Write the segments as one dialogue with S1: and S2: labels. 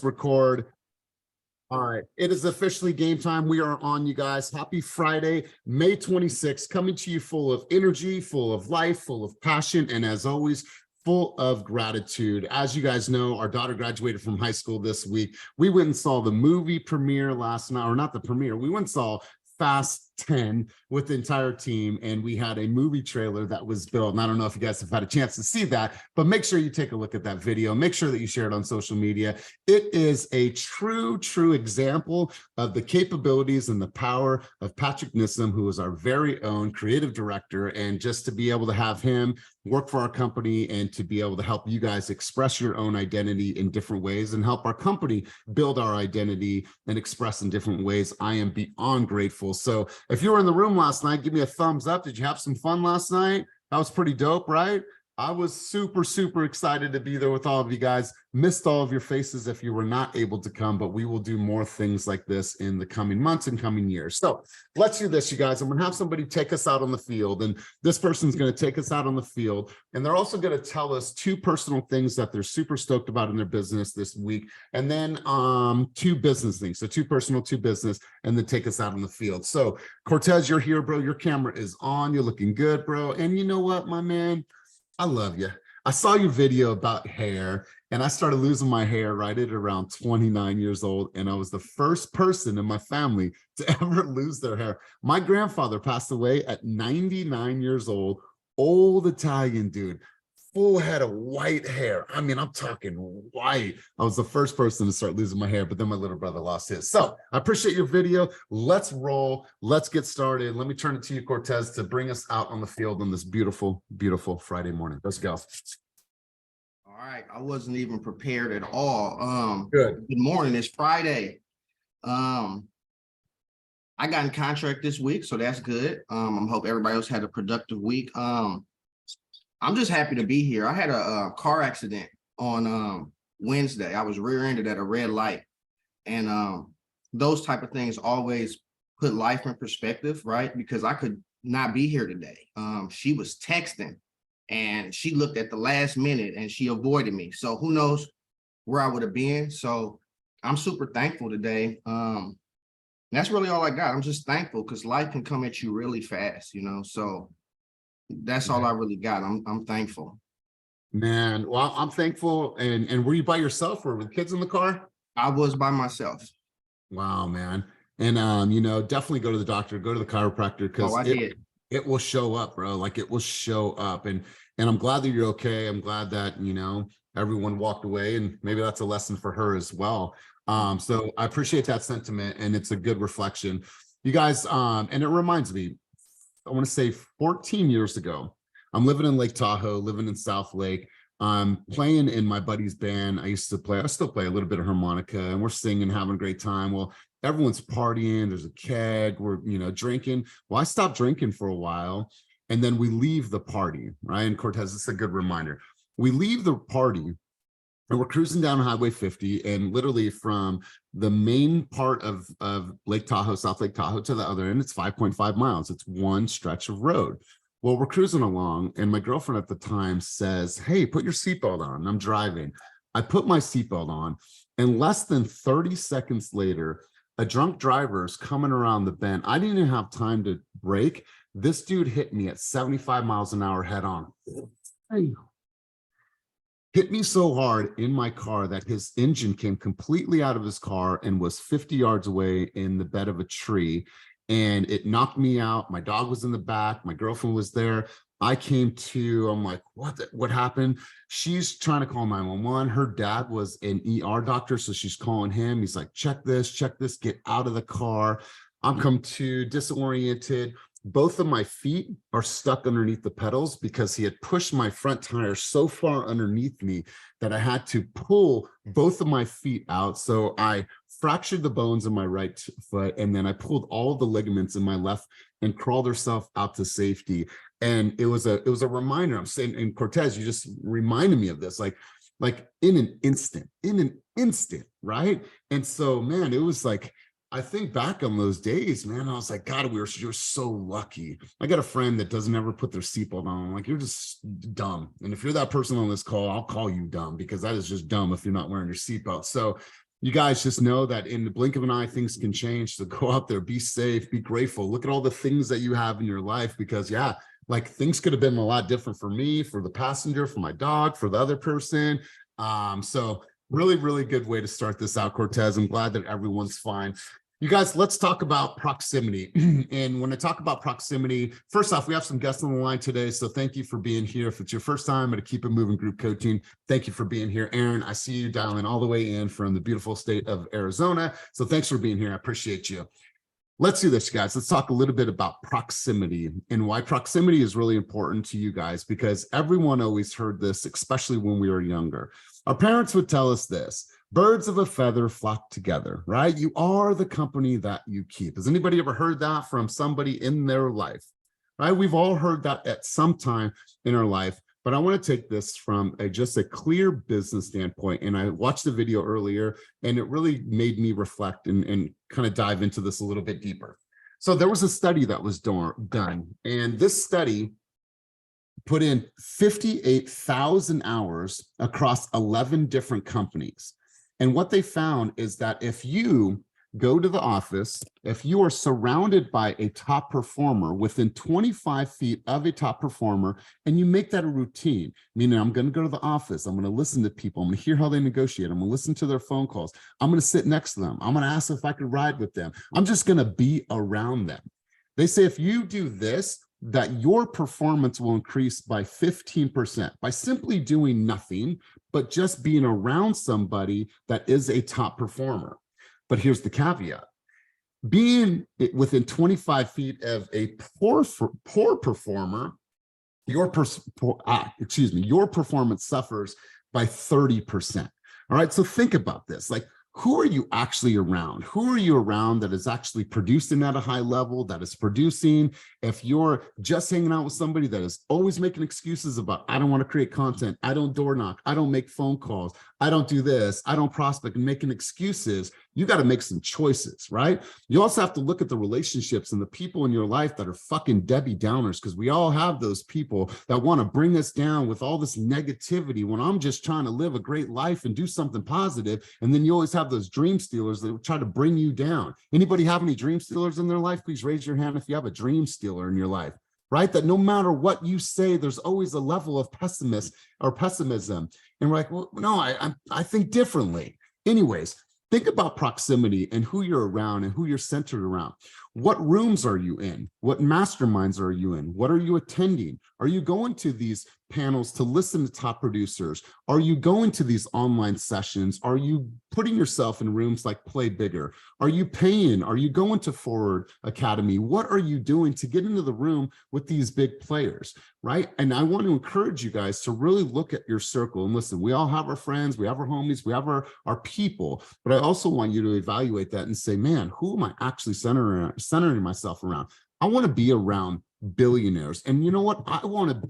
S1: record. All right, it is officially game time. We are on, you guys. Happy Friday, May 26th, coming to you full of energy, full of life, full of passion, and as always, full of gratitude. As you guys know, our daughter graduated from high school this week. We went and saw the movie premiere last night, or not the premiere, we went and saw Fast 10 with the entire team, and we had a movie trailer that was built. And I don't know if you guys have had a chance to see that, but make sure you take a look at that video. Make sure that you share it on social media. It is a true example of the capabilities and the power of Patrick Nissim, who is our very own creative director. And just to be able to have him work for our company and to be able to help you guys express your own identity in different ways and help our company build our identity and express in different ways, I am beyond grateful. So if you were in the room last night, give me a thumbs up. Did you have some fun last night? That was pretty dope, right? I was super excited to be there with all of you guys. Missed all of your faces if you were not able to come, but we will do more things like this in the coming months and coming years. So let's do this, you guys. I'm gonna have somebody take us out on the field, and this person's gonna take us out on the field, and they're also gonna tell us two personal things that they're super stoked about in their business this week, and then two business things. So two personal, two business, and then take us out on the field. So Cortez, you're here, bro. Your camera is on. You're looking good, bro. And you know what, my man? I love you. I saw your video about hair, and I started losing my hair right at around 29 years old, and I was the first person in my family to ever lose their hair. My grandfather passed away at 99 years old, old Italian dude, full head of white hair. I mean, I'm talking white. I was the first person to start losing my hair, but then my little brother lost his. So I appreciate your video. Let's roll. Let's get started. Let me turn it to you, Cortez, to bring us out on the field on this beautiful Friday morning. Let's go.
S2: All right. I wasn't even prepared at all.
S1: Good
S2: morning. It's Friday. I got in contract this week, so that's good. I hope everybody else had a productive week. I'm just happy to be here. I had a car accident on Wednesday. I was rear-ended at a red light. And those type of things always put life in perspective, right? Because I could not be here today. She was texting and she looked at the last minute and she avoided me. So who knows where I would have been. So I'm super thankful today. That's really all I got. I'm just thankful because life can come at you really fast, you know? So that's all I really got. I'm thankful.
S1: Man, well, I'm thankful. And were you by yourself or with kids in the car?
S2: I was by myself.
S1: Wow, man. And you know, definitely go to the doctor, go to the chiropractor, because it will show up, bro. Like it will show up. And I'm glad that you're okay. I'm glad that, you know, everyone walked away, and maybe that's a lesson for her as well. So I appreciate that sentiment, and it's a good reflection. You guys, and it reminds me, I want to say 14 years ago, I'm living in Lake Tahoe, living in South Lake. I'm playing in my buddy's band. I still play a little bit of harmonica, and we're singing, having a great time. Well, everyone's partying. There's a keg. We're, you know, drinking. Well, I stopped drinking for a while, and then we leave the party, right? And Cortez, this is a good reminder. We leave the party, and we're cruising down Highway 50, and literally from the main part of Lake Tahoe, South Lake Tahoe, to the other end, it's 5.5 miles. It's one stretch of road. Well, we're cruising along, and my girlfriend at the time says, "Hey, put your seatbelt on." And I'm driving. I put my seatbelt on, and less than 30 seconds later, a drunk driver is coming around the bend. I didn't even have time to brake. This dude hit me at 75 miles an hour head on. Hit me so hard in my car that his engine came completely out of his car and was 50 yards away in the bed of a tree. And it knocked me out. My dog was in the back. My girlfriend was there. I came to, I'm like, what happened? She's trying to call 911. Her dad was an ER doctor, so she's calling him. He's like, check this, get out of the car. I'm come to disoriented. Both of my feet are stuck underneath the pedals because he had pushed my front tire so far underneath me that I had to pull both of my feet out. So I fractured the bones in my right foot, and then I pulled all of the ligaments in my left and crawled herself out to safety. And it was a reminder. I'm saying, and Cortez, you just reminded me of this, like in an instant, right? And so, man, it was like, I think back on those days, man, I was like, God, you're so lucky. I got a friend that doesn't ever put their seatbelt on. I'm like, you're just dumb. And if you're that person on this call, I'll call you dumb, because that is just dumb if you're not wearing your seatbelt. So you guys just know that in the blink of an eye, things can change. So go out there, be safe, be grateful. Look at all the things that you have in your life, because yeah, like things could have been a lot different for me, for the passenger, for my dog, for the other person. So really, really good way to start this out, Cortez. I'm glad that everyone's fine. You guys, let's talk about proximity. And when I talk about proximity, first off, we have some guests on the line today. So thank you for being here. If it's your first time at a Keep It Moving group coaching, thank you for being here. Aaron, I see you dialing all the way in from the beautiful state of Arizona. So thanks for being here. I appreciate you. Let's do this, guys. Let's talk a little bit about proximity and why proximity is really important to you guys, because everyone always heard this, especially when we were younger. Our parents would tell us this: birds of a feather flock together, right? You are the company that you keep. Has anybody ever heard that from somebody in their life, right? We've all heard that at some time in our life, but I want to take this from just a clear business standpoint. And I watched the video earlier, and it really made me reflect and kind of dive into this a little bit deeper. So there was a study that was done, and this study put in 58,000 hours across 11 different companies. And what they found is that if you go to the office, if you are surrounded by a top performer within 25 feet of a top performer, and you make that a routine, meaning I'm going to go to the office, I'm going to listen to people, I'm going to hear how they negotiate, I'm going to listen to their phone calls, I'm going to sit next to them, I'm going to ask if I could ride with them, I'm just going to be around them. They say if you do this, that your performance will increase by 15% by simply doing nothing, but just being around somebody that is a top performer. But here's the caveat: being within 25 feet of a poor performer, your performance suffers by 30%. All right, so think about this. Like, who are you actually around? Who are you around that is actually producing at a high level, that is producing? If you're just hanging out with somebody that is always making excuses about, I don't want to create content, I don't door knock, I don't make phone calls, I don't do this, I don't prospect, and making excuses, you got to make some choices, right? You also have to look at the relationships and the people in your life that are fucking Debbie Downers, because we all have those people that want to bring us down with all this negativity when I'm just trying to live a great life and do something positive. And then you always have those dream stealers that try to bring you down. Anybody have any dream stealers in their life? Please raise your hand if you have a dream stealer in your life, right? That no matter what you say, there's always a level of pessimism. And we're like, well, no, I think differently. Anyways, think about proximity and who you're around and who you're centered around. What rooms are you in? What masterminds are you in? What are you attending? Are you going to these panels to listen to top producers? Are you going to these online sessions? Are you putting yourself in rooms like Play Bigger? Are you paying? Are you going to Forward Academy? What are you doing to get into the room with these big players, right? And I want to encourage you guys to really look at your circle. And listen, we all have our friends, we have our homies, we have our people, but I also want you to evaluate that and say, man, who am I actually centering myself around? I want to be around billionaires. And you know what? I don't want to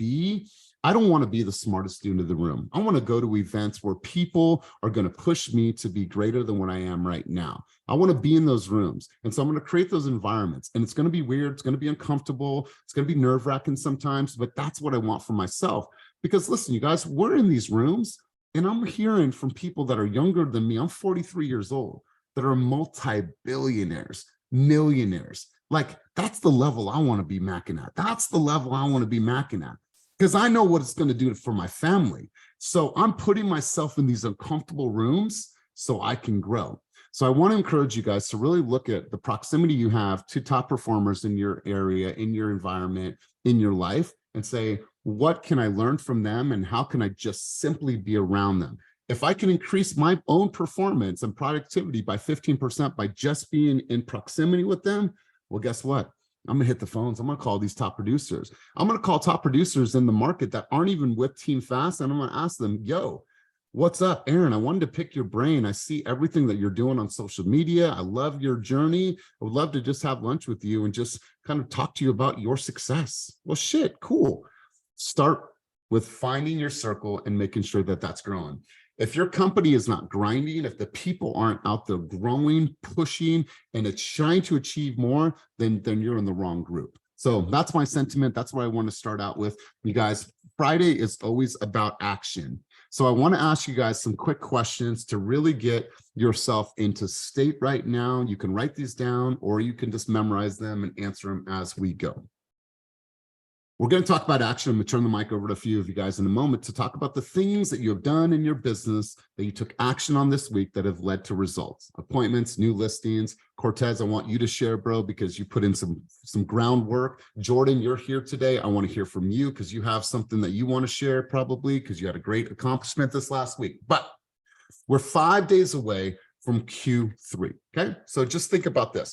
S1: be the smartest student in the room. I want to go to events where people are going to push me to be greater than what I am right now. I want to be in those rooms. And so I'm going to create those environments. And it's going to be weird. It's going to be uncomfortable. It's going to be nerve-wracking sometimes, but that's what I want for myself. Because listen, you guys, we're in these rooms and I'm hearing from people that are younger than me. I'm 43 years old, that are multi-billionaires, millionaires. Like, that's the level I want to be macking at. That's the level I want to be macking at, because I know what it's going to do for my family. So I'm putting myself in these uncomfortable rooms so I can grow. So I want to encourage you guys to really look at the proximity you have to top performers in your area, in your environment, in your life, and say, what can I learn from them? And how can I just simply be around them? If I can increase my own performance and productivity by 15% by just being in proximity with them, well, guess what? I'm gonna hit the phones. I'm gonna call these top producers. I'm gonna call top producers in the market that aren't even with Team Fast, and I'm gonna ask them, yo, what's up, Aaron? I wanted to pick your brain. I see everything that you're doing on social media. I love your journey. I would love to just have lunch with you and just kind of talk to you about your success. Well, shit, cool. Start with finding your circle and making sure that that's growing. If your company is not grinding, if the people aren't out there growing, pushing, and it's trying to achieve more, then you're in the wrong group. So that's my sentiment. That's what I want to start out with. You guys, Friday is always about action. So I want to ask you guys some quick questions to really get yourself into state right now. You can write these down or you can just memorize them and answer them as we go. We're going to talk about action. I'm going to turn the mic over to a few of you guys in a moment to talk about the things that you have done in your business that you took action on this week that have led to results, appointments, new listings. Cortez, I want you to share, bro, because you put in some groundwork. Jordan, you're here today. I want to hear from you because you have something that you want to share probably because you had a great accomplishment this last week. But we're 5 days away from Q3, okay? So just think about this.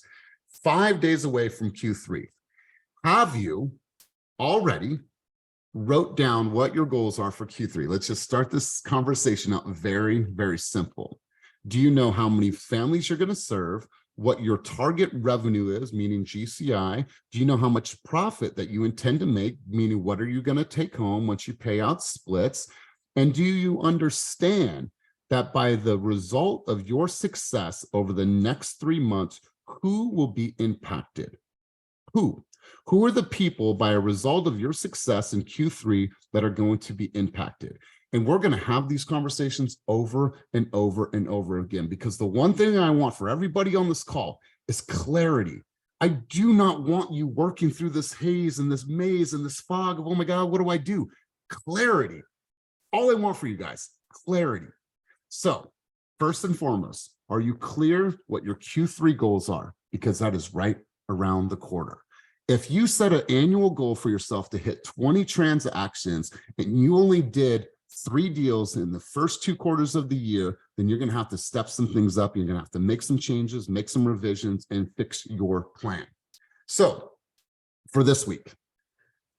S1: 5 days away from Q3. Have you already wrote down what your goals are for Q3? Let's just start this conversation out very, very simple. Do you know how many families you're going to serve? What your target revenue is, meaning GCI? Do you know how much profit that you intend to make, meaning what are you going to take home once you pay out splits? And do you understand that by the result of your success over the next 3 months, who will be impacted? Who? Who are the people by a result of your success in Q3 that are going to be impacted? And we're going to have these conversations over and over and over again, because the one thing I want for everybody on this call is clarity. I do not want you working through this haze and this maze and this fog of, oh my God, what do I do? Clarity. All I want for you guys, clarity. So first and foremost, are you clear what your Q3 goals are? Because that is right around the corner. If you set an annual goal for yourself to hit 20 transactions and you only did 3 deals in the first 2 quarters of the year, then you're going to have to step some things up. You're going to have to make some changes, make some revisions, and fix your plan. So for this week,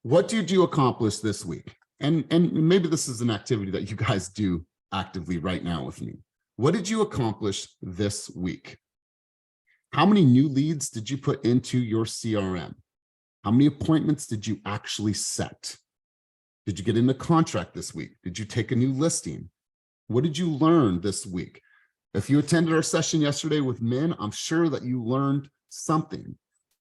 S1: what did you accomplish this week? And maybe this is an activity that you guys do actively right now with me. What did you accomplish this week? How many new leads did you put into your CRM? How many appointments did you actually set? Did you get in a contract this week? Did you take a new listing? What did you learn this week? If you attended our session yesterday with Min, I'm sure that you learned something.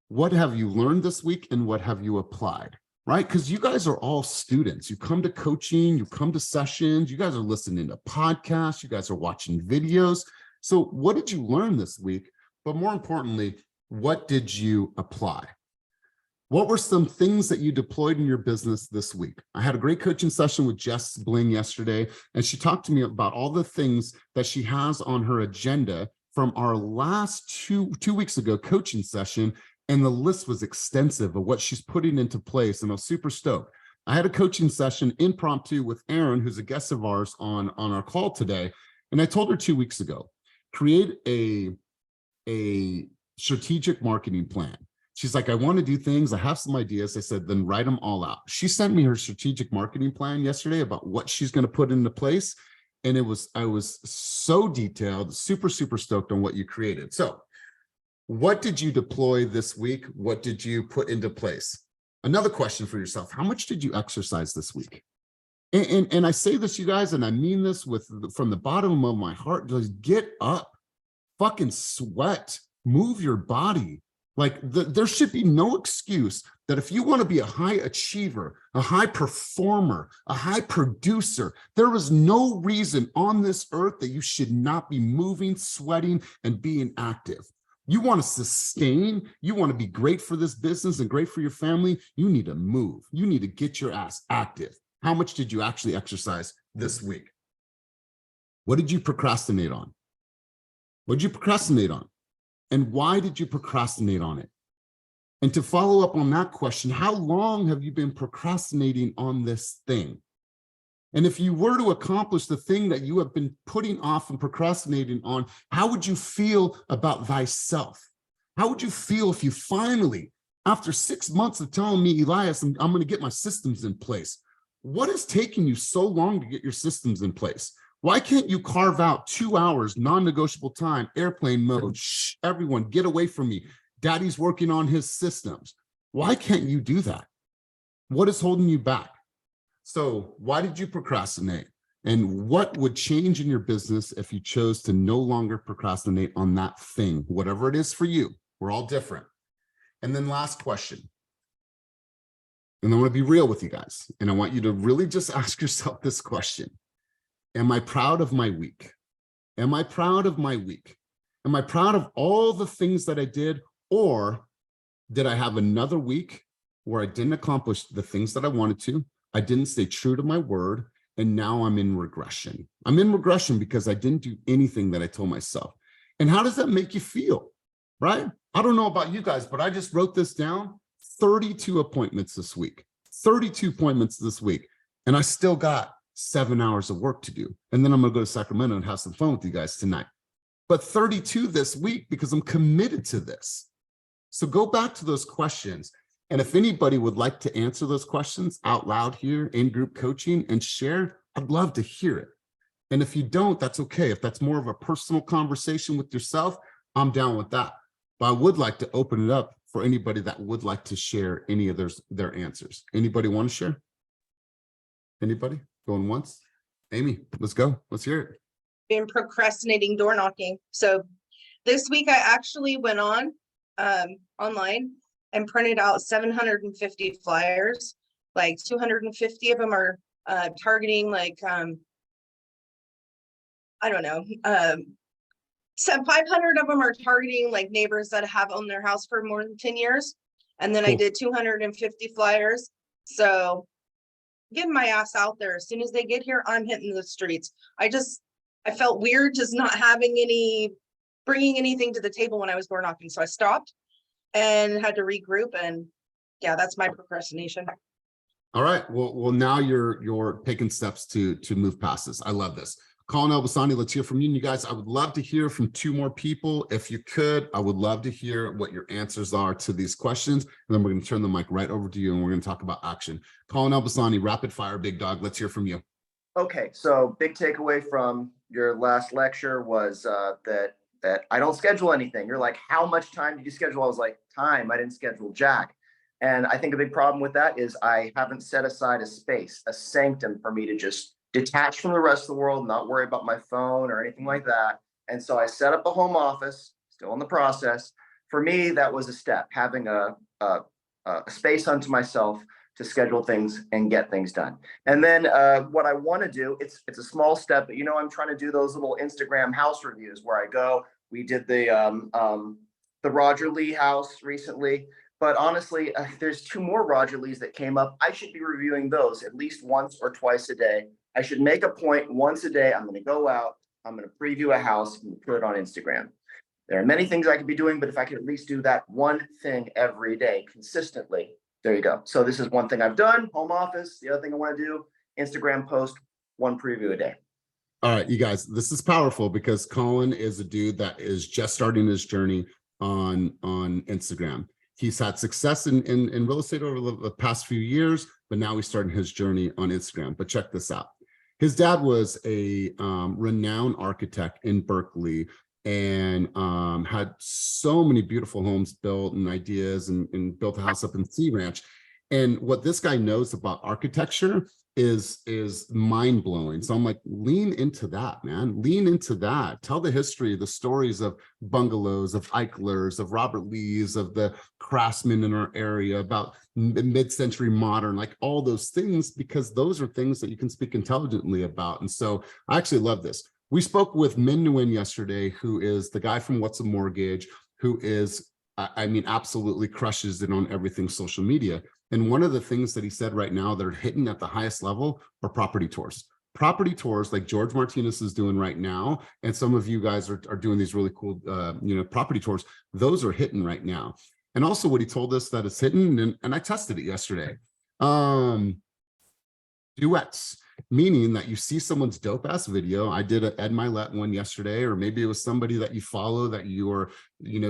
S1: What have you learned this week and what have you applied? Right? Because you guys are all students. You come to coaching, you come to sessions, you guys are listening to podcasts, you guys are watching videos. So what did you learn this week? But more importantly, what did you apply? What were some things that you deployed in your business this week? I had a great coaching session with Jess Bling yesterday, and she talked to me about all the things that she has on her agenda from our last two weeks ago coaching session. And the list was extensive of what she's putting into place. And I was super stoked. I had a coaching session impromptu with Aaron, who's a guest of ours on our call today. And I told her 2 weeks ago, create a strategic marketing plan. She's like, I want to do things. I have some ideas. I said, then write them all out. She sent me her strategic marketing plan yesterday about what she's going to put into place. And I was so detailed, super, super stoked on what you created. So what did you deploy this week? What did you put into place? Another question for yourself. How much did you exercise this week? And I say this, you guys, and I mean this from the bottom of my heart. Just get up, fucking sweat, move your body. Like there should be no excuse that if you want to be a high achiever, a high performer, a high producer, there is no reason on this earth that you should not be moving, sweating, and being active. You want to sustain, you want to be great for this business and great for your family, you need to move. You need to get your ass active. How much did you actually exercise this week? What did you procrastinate on? What did you procrastinate on? And why did you procrastinate on it? And to follow up on that question, how long have you been procrastinating on this thing? And if you were to accomplish the thing that you have been putting off and procrastinating on, how would you feel about thyself? How would you feel if you finally, after 6 months of telling me, Elias, I'm going to get my systems in place? What is taking you so long to get your systems in place? Why can't you carve out 2 hours, non-negotiable time, airplane mode? Shh, everyone, get away from me. Daddy's working on his systems. Why can't you do that? What is holding you back? So why did you procrastinate? And what would change in your business if you chose to no longer procrastinate on that thing, whatever it is for you? We're all different. And then last question. And I want to be real with you guys. And I want you to really just ask yourself this question. Am I proud of my week? Am I proud of my week? Am I proud of all the things that I did? Or did I have another week where I didn't accomplish the things that I wanted to? I didn't stay true to my word. And now I'm in regression. I'm in regression because I didn't do anything that I told myself. And how does that make you feel? Right? I don't know about you guys, but I just wrote this down. 32 appointments this week, 32 appointments this week. And I still got 7 hours of work to do. And then I'm going to go to Sacramento and have some fun with you guys tonight. But 32 this week because I'm committed to this. So go back to those questions. And if anybody would like to answer those questions out loud here in group coaching and share, I'd love to hear it. And if you don't, that's okay. If that's more of a personal conversation with yourself, I'm down with that. But I would like to open it up for anybody that would like to share any of their answers. Anybody want to share? Anybody? Going once? Amy, let's go. Let's hear it.
S3: Been procrastinating door knocking. So this week I actually went on online and printed out 750 flyers. Like 250 of them are targeting like I don't know. So 500 of them are targeting like neighbors that have owned their house for more than 10 years. And then I did 250 flyers. So getting my ass out there. As soon as they get here, I'm hitting the streets. I felt weird just not having bringing anything to the table when I was door knocking. So I stopped and had to regroup. And yeah, that's my procrastination.
S1: All right. Well, now you're taking steps to move past this. I love this. Colin Elbasani, let's hear from you. And you guys, I would love to hear from 2 more people. If you could, I would love to hear what your answers are to these questions. And then we're going to turn the mic right over to you and we're going to talk about action. Colin Elbasani, rapid fire, big dog. Let's hear from you.
S4: Okay, so big takeaway from your last lecture was that I don't schedule anything. You're like, how much time did you schedule? I was like, time. I didn't schedule jack. And I think a big problem with that is I haven't set aside a space, a sanctum for me to just detach from the rest of the world, not worry about my phone or anything like that. And so I set up a home office, still in the process. For me, that was a step, having a space unto myself to schedule things and get things done. And then what I want to do, it's a small step, but I'm trying to do those little Instagram house reviews where I go. We did the Roger Lee house recently, but honestly, there's 2 more Roger Lees that came up. I should be reviewing those at least once or twice a day. I should make a point once a day. I'm going to go out, I'm going to preview a house and put it on Instagram. There are many things I could be doing, but if I could at least do that one thing every day consistently, there you go. So this is one thing I've done, home office. The other thing I want to do, Instagram post, 1 preview a day. All
S1: right, you guys, this is powerful because Colin is a dude that is just starting his journey on Instagram. He's had success in real estate over the past few years, but now he's starting his journey on Instagram. But check this out. His dad was a renowned architect in Berkeley and had so many beautiful homes built and ideas and built a house up in Sea Ranch. And what this guy knows about architecture is mind-blowing. So I'm like, lean into that, man. Lean into that. Tell the history, the stories of bungalows, of Eichlers, of Robert Lees, of the craftsmen in our area, about mid-century modern, like all those things, because those are things that you can speak intelligently about. And so I actually love this. We spoke with Min Nguyen yesterday, who is the guy from What's a Mortgage, who is, I mean, absolutely crushes it on everything social media. And one of the things that he said right now that are hitting at the highest level are property tours. Property tours like George Martinez is doing right now. And some of you guys are doing these really cool, property tours. Those are hitting right now. And also what he told us that it's hitting, and I tested it yesterday. Duets, meaning that you see someone's dope ass video. I did an Ed Milet one yesterday, or maybe it was somebody that you follow that you are,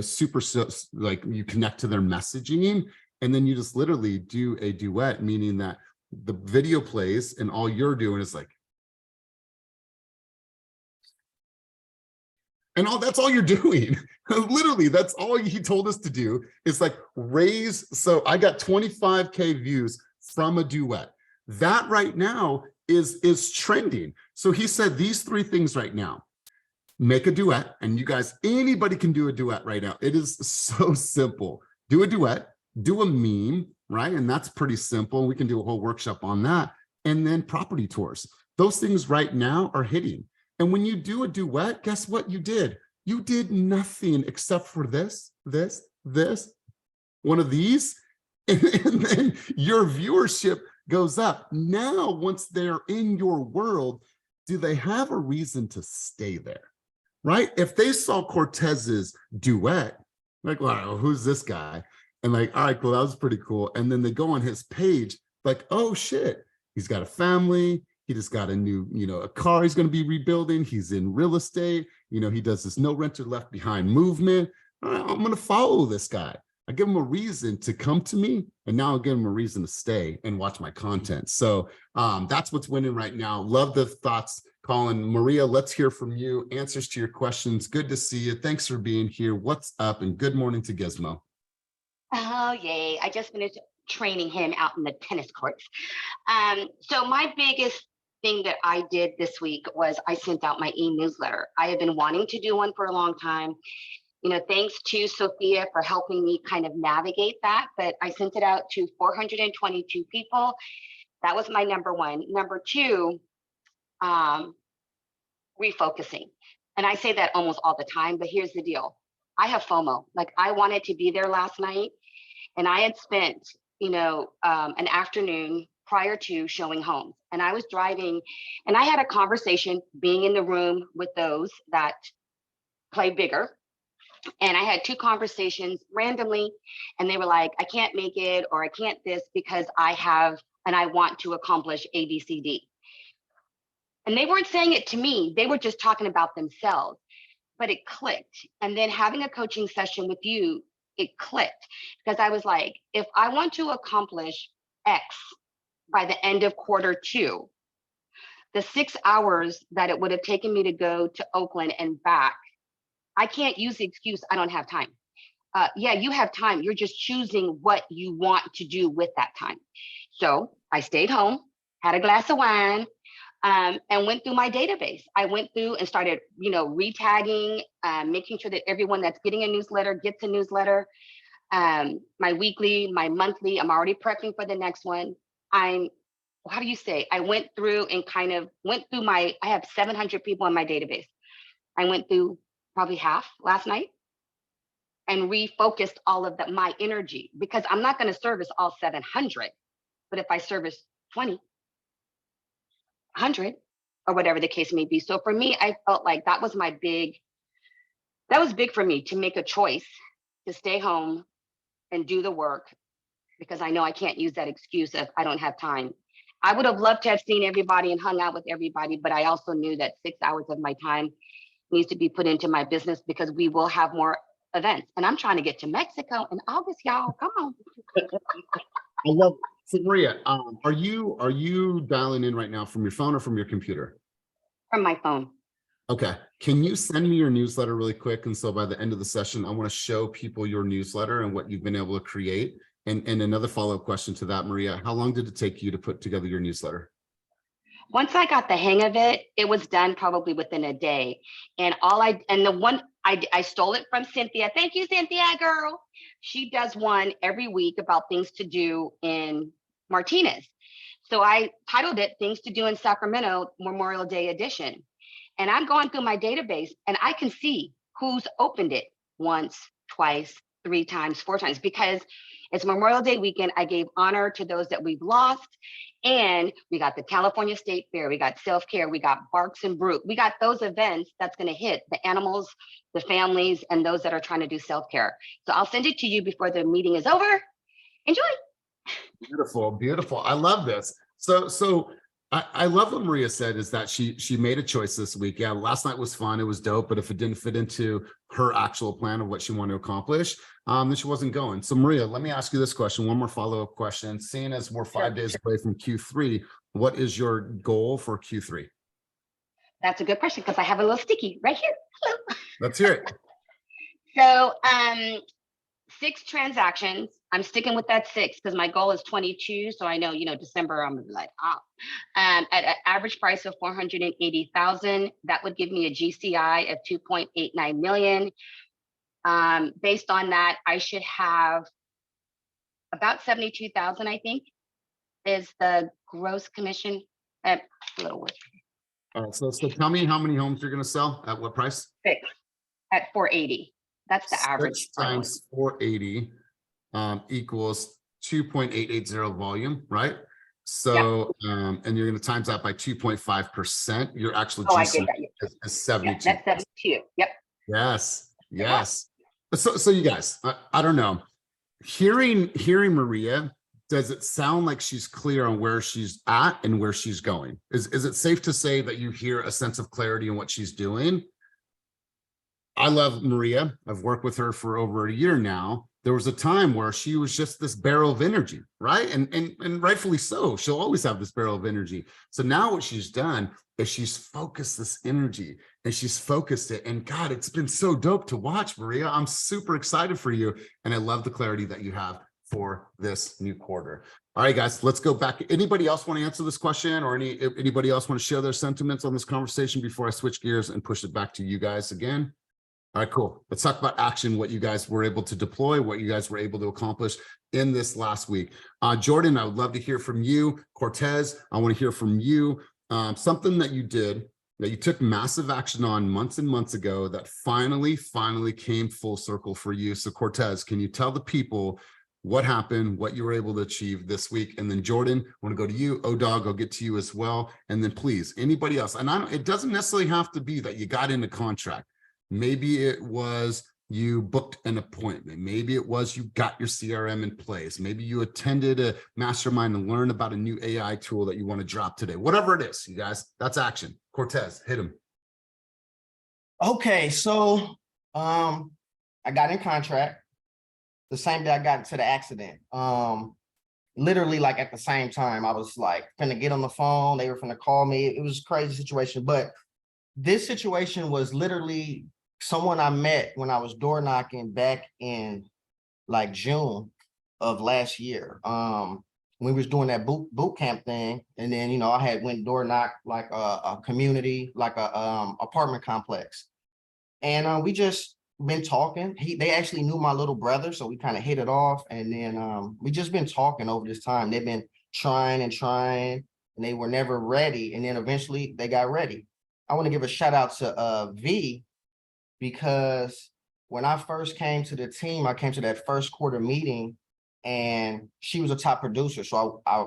S1: super, like you connect to their messaging. And then you just literally do a duet, meaning that the video plays and all you're doing is like, and that's all you're doing. Literally, that's all he told us to do. It's like raise. So I got 25K views from a duet. That right now is trending. So he said these 3 things right now. Make a duet, and you guys, anybody can do a duet right now. It is so simple. Do a duet. Do a meme, right? And that's pretty simple. We can do a whole workshop on that. And then property tours. Those things right now are hitting. And when you do a duet, guess what you did? You did nothing except for this, one of these, and then your viewership goes up. Now, once they're in your world, do they have a reason to stay there? Right? If they saw Cortez's duet, like, wow, who's this guy? And like, all right, cool, that was pretty cool. And then they go on his page, like, oh shit, he's got a family. He just got a new, a car he's going to be rebuilding. He's in real estate. He does this no renter left behind movement. All right, I'm going to follow this guy. I give him a reason to come to me, and now I'll give him a reason to stay and watch my content. So that's what's winning right now. Love the thoughts, Colin. Maria, let's hear from you. Answers to your questions. Good to see you. Thanks for being here. What's up? And good morning to Gizmo.
S5: Oh, yay. I just finished training him out in the tennis courts. So my biggest thing that I did this week was I sent out my e-newsletter. I have been wanting to do one for a long time. Thanks to Sophia for helping me kind of navigate that, but I sent it out to 422 people. That was my number one. Number two, refocusing. And I say that almost all the time, but here's the deal. I have FOMO. Like, I wanted to be there last night, and I had spent, an afternoon prior to showing homes. And I was driving, and I had a conversation being in the room with those that play bigger. And I had two conversations randomly, and they were like, I can't make it, or I can't this because I want to accomplish A, B, C, D. And they weren't saying it to me. They were just talking about themselves, but it clicked. And then having a coaching session with you, it clicked, because I was like, if I want to accomplish X by the end of Q2, the 6 hours that it would have taken me to go to Oakland and back, I can't use the excuse I don't have time. Yeah, you have time. You're just choosing what you want to do with that time. So I stayed home, had a glass of wine, and went through my database. I went through and started, retagging, making sure that everyone that's getting a newsletter gets a newsletter. My weekly, my monthly, I'm already prepping for the next one. I went through and I have 700 people in my database. I went through probably half last night and refocused all of my energy, because I'm not going to service all 700, but if I service 20, 100, or whatever the case may be. So for me, I felt like that was big for me, to make a choice to stay home and do the work, because I know I can't use that excuse of I don't have time. I would have loved to have seen everybody and hung out with everybody, but I also knew that 6 hours of my time needs to be put into my business, because we will have more events. And I'm trying to get to Mexico in August, y'all. Come on.
S1: I love it. So Maria, are you dialing in right now from your phone or from your computer?
S5: From my phone.
S1: Okay. Can you send me your newsletter really quick? And so by the end of the session, I want to show people your newsletter and what you've been able to create. And another follow-up question to that, Maria, how long did it take you to put together your newsletter?
S5: Once I got the hang of it, it was done probably within a day. And I stole it from Cynthia. Thank you, Cynthia, girl. She does one every week about things to do in Martinez. So I titled it Things to Do in Sacramento Memorial Day Edition. And I'm going through my database, and I can see who's opened it once, twice, 3 times, 4 times, because it's Memorial Day weekend. I gave honor to those that we've lost. And we got the California State Fair, we got self-care, we got Barks and Brew. We got those events that's going to hit the animals, the families, and those that are trying to do self-care. So I'll send it to you before the meeting is over. Enjoy.
S1: Beautiful, beautiful. I love this. So I love what Maria said, is that she made a choice this week. Yeah, last night was fun. It was dope. But if it didn't fit into her actual plan of what she wanted to accomplish, then she wasn't going. So Maria, let me ask you this question. One more follow-up question. Seeing as we're 5 days away from Q3, what is your goal for Q3?
S5: That's a good question, because I have a little sticky right here. Hello.
S1: Let's hear it.
S5: So 6 transactions. I'm sticking with that 6 because my goal is 22. So I know, December, I'm gonna be like, at an average price of 480,000, that would give me a GCI of 2.89 million. Based on that, I should have about 72,000, I think, is the gross commission A little with
S1: All right, so tell me how many homes you're gonna sell at what price?
S5: 6 at 480. That's the average.
S1: 6 times 480 equals 2.880 volume, right? So, and you're gonna times that by 2.5%. Your actual
S5: Oh, I
S1: GC
S5: did that. Yeah,
S1: is 72.
S5: that's 72. Yep.
S1: Yes, yes. So you guys, I don't know. Hearing Maria, does it sound like she's clear on where she's at and where she's going? Is it safe to say that you hear a sense of clarity in what she's doing? I love Maria. I've worked with her for over a year now. There was a time where she was just this barrel of energy, right? And rightfully so. She'll always have this barrel of energy. So now what she's done is she's focused this energy and she's focused it. And God, it's been so dope to watch, Maria. I'm super excited for you. And I love the clarity that you have for this new quarter. All right, guys, let's go back. Anybody else want to answer this question, or anybody else want to share their sentiments on this conversation before I switch gears and push it back to you guys again? All right, cool. Let's talk about action, what you guys were able to deploy, what you guys were able to accomplish in this last week. Jordan, I would love to hear from you. Cortez, I want to hear from you. Something that you did, that you took massive action on months and months ago that finally came full circle for you. So Cortez, can you tell the people what happened, what you were able to achieve this week? And then Jordan, I want to go to you. O-Dog, I'll get to you as well. And then please, anybody else. And it doesn't necessarily have to be that you got into contract. Maybe it was you booked an appointment. Maybe it was you got your CRM in place. Maybe you attended a mastermind and learned about a new AI tool that you want to drop today. Whatever it is, you guys, that's action. Cortez, hit him.
S2: Okay, so I got in contract the same day I got into the accident. Literally like at the same time, I was like finna get on the phone. They were finna call me. It was a crazy situation, but this situation was literally someone I met when I was door knocking back in like June of last year. We was doing that boot camp thing, and then I had went door knock like a community, like a apartment complex, and we just been talking. They actually knew my little brother, so we kind of hit it off, and then we just been talking over this time. They've been trying, and they were never ready, and then eventually they got ready. I want to give a shout out to V, because when I first came to the team, I came to that first quarter meeting and she was a top producer. So I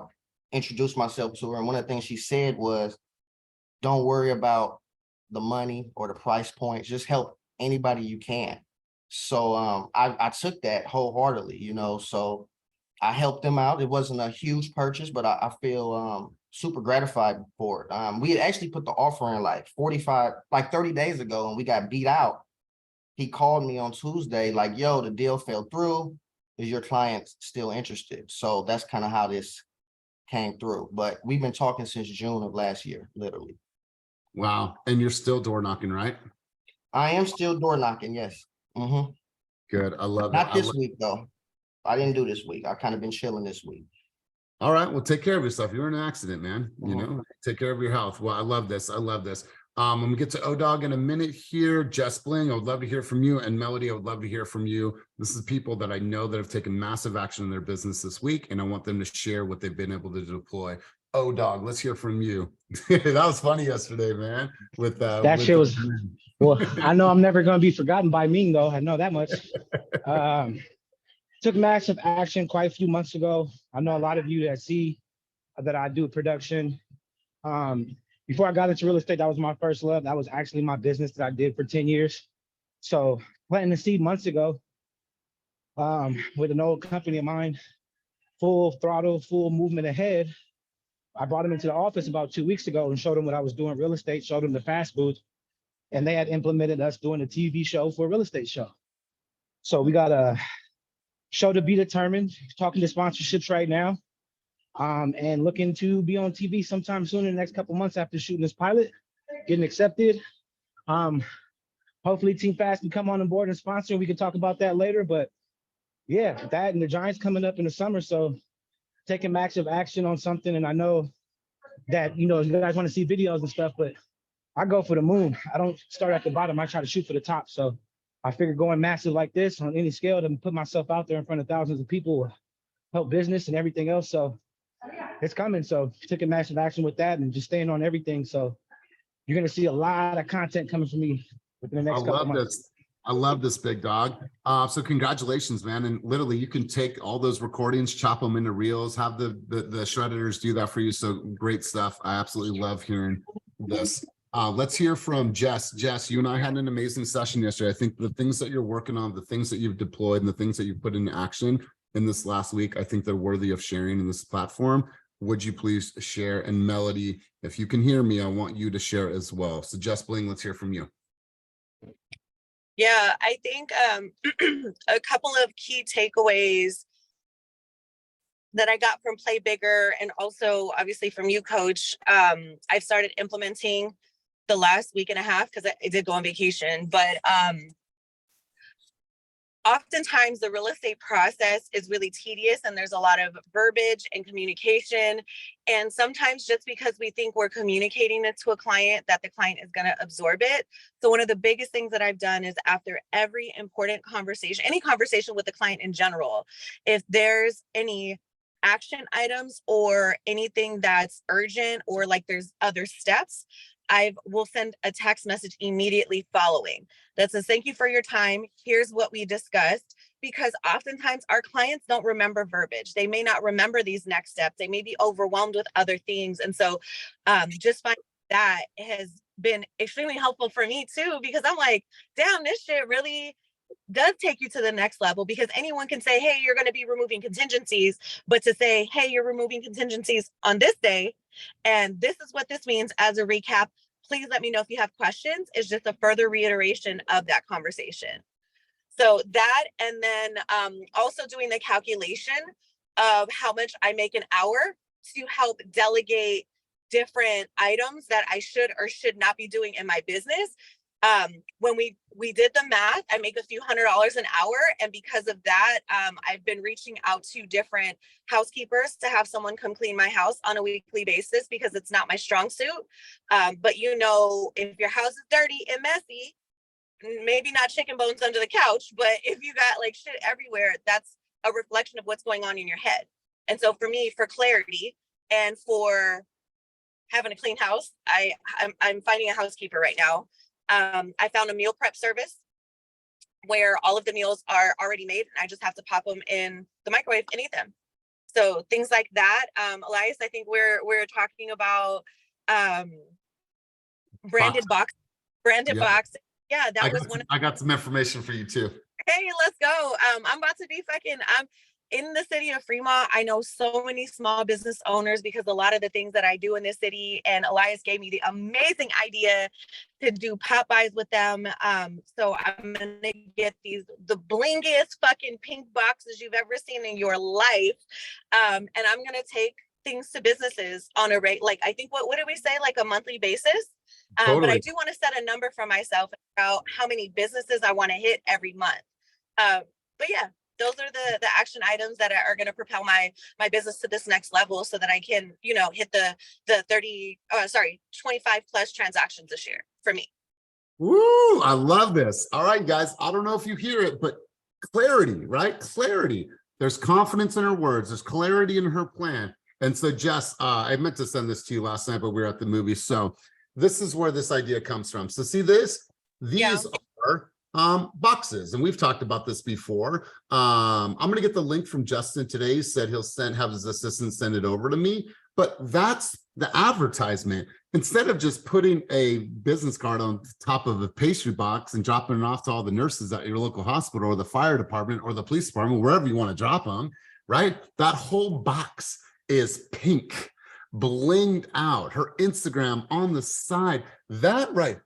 S2: introduced myself to her. And one of the things she said was, don't worry about the money or the price points, just help anybody you can. So I took that wholeheartedly, so I helped them out. It wasn't a huge purchase, but I feel super gratified for it. We had actually put the offer in like 30 days ago, and we got beat out. He called me on Tuesday, like, yo, the deal fell through. Is your client still interested? So that's kind of how this came through. But we've been talking since June of last year, literally.
S1: Wow. And you're still door knocking, right?
S2: I am still door knocking, yes. Mm-hmm.
S1: Good. I love it.
S2: Not this week, though. I didn't do this week. I kind of been chilling this week.
S1: All right. Well, take care of yourself. You're in an accident, man. Take care of your health. Well, I love this. I love this. I'm gonna get to O-Dog in a minute here. Jess Bling, I would love to hear from you. And Melody, I would love to hear from you. This is people that I know that have taken massive action in their business this week, and I want them to share what they've been able to deploy. O-Dog, let's hear from you. That was funny yesterday, man. With
S6: that shit was, well, I know I'm never gonna be forgotten by Ming, though. I know that much. Took massive action quite a few months ago. I know a lot of you that see that I do production. Before I got into real estate, that was my first love. That was actually my business that I did for 10 years. So planting the seed months ago with an old company of mine, full throttle, full movement ahead. I brought them into the office about 2 weeks ago and showed them what I was doing real estate, showed them the fast booth, and they had implemented us doing a TV show for a real estate show. So we got a show to be determined, talking to sponsorships right now. And looking to be on TV sometime soon in the next couple months after shooting this pilot, getting accepted. Hopefully Team Fast can come on board and sponsor. We can talk about that later, but yeah, that and the Giants coming up in the summer. So taking massive action on something. And I know that, you guys want to see videos and stuff, but I go for the moon. I don't start at the bottom. I try to shoot for the top. So I figure going massive like this on any scale to put myself out there in front of thousands of people will help business and everything else. So it's coming. So taking massive action with that and just staying on everything. So you're going to see a lot of content coming from me within the
S1: I
S6: next couple
S1: love
S6: months.
S1: this. I love this, big dog. So congratulations, man. And literally you can take all those recordings, chop them into reels, have the shredders do that for you. So great stuff. I absolutely love hearing this. Let's hear from Jess. Jess, you and I had an amazing session yesterday. I think the things that you're working on, the things that you've deployed and the things that you've put into action in this last week, I think they're worthy of sharing in this platform. Would you please share? And Melody, if you can hear me, I want you to share as well. So Jess Bling, let's hear from you.
S3: Yeah, I think a couple of key takeaways that I got from Play Bigger and also obviously from you, Coach. I've started implementing the last week and a half because I did go on vacation, but oftentimes the real estate process is really tedious and there's a lot of verbiage and communication. And sometimes just because we think we're communicating it to a client, that the client is going to absorb it. So one of the biggest things that I've done is after every important conversation, any conversation with the client in general, if there's any action items or anything that's urgent or like there's other steps, I will send a text message immediately following that says, thank you for your time. Here's what we discussed, because oftentimes our clients don't remember verbiage. They may not remember these next steps. They may be overwhelmed with other things. And so just finding that has been extremely helpful for me too, because I'm like, damn, this shit really does take you to the next level, because anyone can say, hey, you're going to be removing contingencies, but to say, hey, you're removing contingencies on this day, and this is what this means as a recap, please let me know if you have questions, is just a further reiteration of that conversation. So that, and then also doing the calculation of how much I make an hour to help delegate different items that I should or should not be doing in my business. When we did the math, I make a few $100s an hour. And because of that, I've been reaching out to different housekeepers to have someone come clean my house on a weekly basis, because it's not my strong suit. But you know, if your house is dirty and messy, maybe not chicken bones under the couch, but if you got like shit everywhere, that's a reflection of what's going on in your head. And so for me, for clarity and for having a clean house, I'm finding a housekeeper right now. I found a meal prep service where all of the meals are already made and I just have to pop them in the microwave and eat them. So things like that. Elias, I think we're talking about branded box. Yeah, that was one.
S1: I got some information for you too.
S3: Hey, let's go. I'm about to be I'm in the city of Fremont. I know so many small business owners because a lot of the things that I do in this city, and Elias gave me the amazing idea to do pop-bys with them. So I'm gonna get the blingiest fucking pink boxes you've ever seen in your life. And I'm gonna take things to businesses on a rate, like I think what did we say, like a monthly basis?
S1: Totally.
S3: But I do want to set a number for myself about how many businesses I want to hit every month. But yeah, those are the action items that are going to propel my business to this next level, so that I can, you know, hit the 25 plus transactions this year for me.
S1: Woo, I love this. All right, guys, I don't know if you hear it, but clarity, right? Clarity. There's confidence in her words. There's clarity in her plan. And so Jess, I meant to send this to you last night, but we were at the movie. So this is where this idea comes from. So see this? These are boxes, and we've talked about this before. I'm going to get the link from Justin today. He said he'll have his assistant send it over to me, but that's the advertisement. Instead of just putting a business card on top of a pastry box and dropping it off to all the nurses at your local hospital or the fire department or the police department, wherever you want to drop them, right? That whole box is pink, blinged out, her Instagram on the side. That right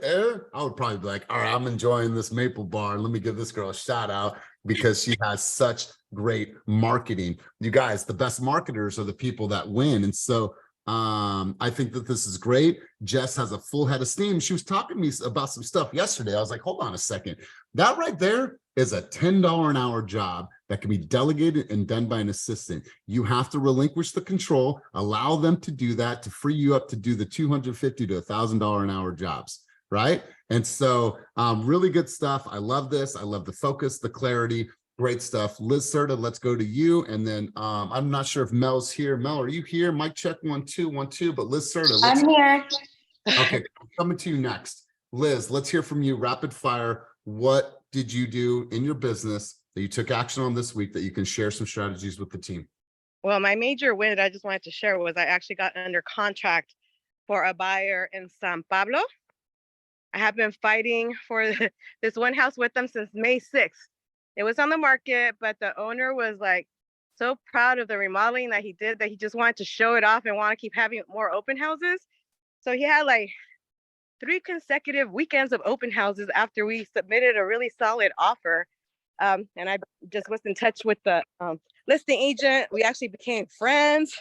S1: there, I would probably be like, all right, I'm enjoying this maple bar. Let me give this girl a shout out because she has such great marketing. You guys, the best marketers are the people that win. And so I think that this is great. Jess has a full head of steam. She was talking to me about some stuff yesterday. I was like, hold on a second. That right there is a $10 an hour job that can be delegated and done by an assistant. You have to relinquish the control, allow them to do that, to free you up to do the $250 to $1,000 an hour jobs, right? And so really good stuff. I love this. I love the focus, the clarity. Great stuff. Liz Serta, let's go to you. And then I'm not sure if Mel's here. Mel, are you here? Mic check 1 2 1 2. But Liz Serta, let's
S5: I'm here.
S1: okay, I'm coming to you next. Liz, let's hear from you. Rapid fire. What did you do in your business that you took action on this week that you can share some strategies with the team?
S7: Well, my major win that I just wanted to share was I actually got under contract for a buyer in San Pablo. I have been fighting for this one house with them since May 6th. It was on the market, but the owner was like so proud of the remodeling that he did that he just wanted to show it off and want to keep having more open houses. So he had like 3 consecutive weekends of open houses after we submitted a really solid offer. And I just was in touch with the listing agent. We actually became friends.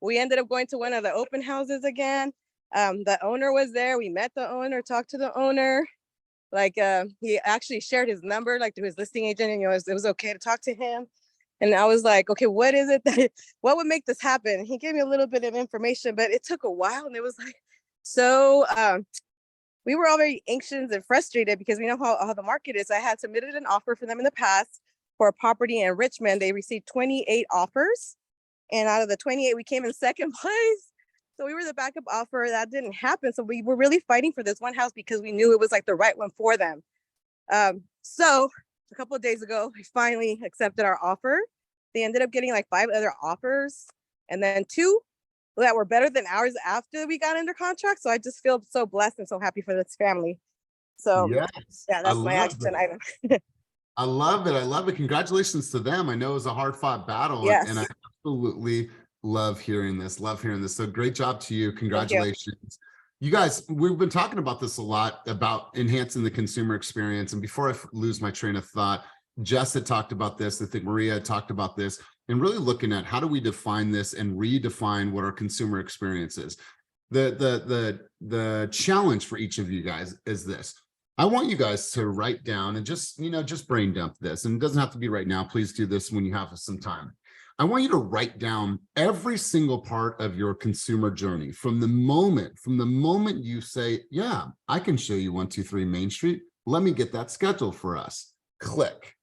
S7: We ended up going to one of the open houses again. The owner was there. We met the owner, talked to the owner. Like he actually shared his number like to his listing agent, and it was okay to talk to him. And I was like, okay, what is it what would make this happen? He gave me a little bit of information, but it took a while, and it was like, so we were all very anxious and frustrated because we know how the market is. I had submitted an offer for them in the past for a property in Richmond. They received 28 offers, and out of the 28, we came in second place. So we were the backup offer. That didn't happen. So we were really fighting for this one house because we knew it was like the right one for them. So a couple of days ago, we finally accepted our offer. They ended up getting like 5 other offers, and then 2 that were better than ours after we got under contract. So I just feel so blessed and so happy for this family. So
S1: Yes,
S7: yeah, that's my action item.
S1: I love it. I love it. Congratulations to them. I know it was a hard fought battle,
S7: Yes.
S1: and I absolutely love hearing this. Love hearing this. So great job to you. Congratulations. You guys, we've been talking about this a lot about enhancing the consumer experience. And before I lose my train of thought, Jess had talked about this. I think Maria had talked about this, and really looking at how do we define this and redefine what our consumer experience is. The challenge for each of you guys is this. I want you guys to write down and just brain dump this. And it doesn't have to be right now. Please do this when you have some time. I want you to write down every single part of your consumer journey from the moment you say, yeah, I can show you 123 Main Street. Let me get that scheduled for us. Click.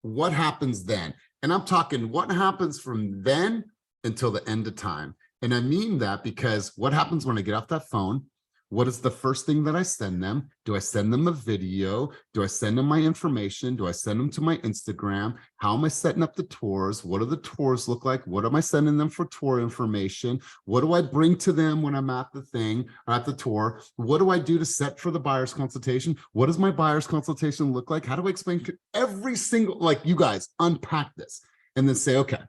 S1: What happens then? And I'm talking what happens from then until the end of time. And I mean that because what happens when I get off that phone? What is the first thing that I send them? Do I send them a video? Do I send them my information? Do I send them to my Instagram? How am I setting up the tours? What do the tours look like? What am I sending them for tour information? What do I bring to them when I'm at the thing or at the tour? What do I do to set for the buyer's consultation? What does my buyer's consultation look like? How do I explain to every single, like you guys unpack this and then say, okay,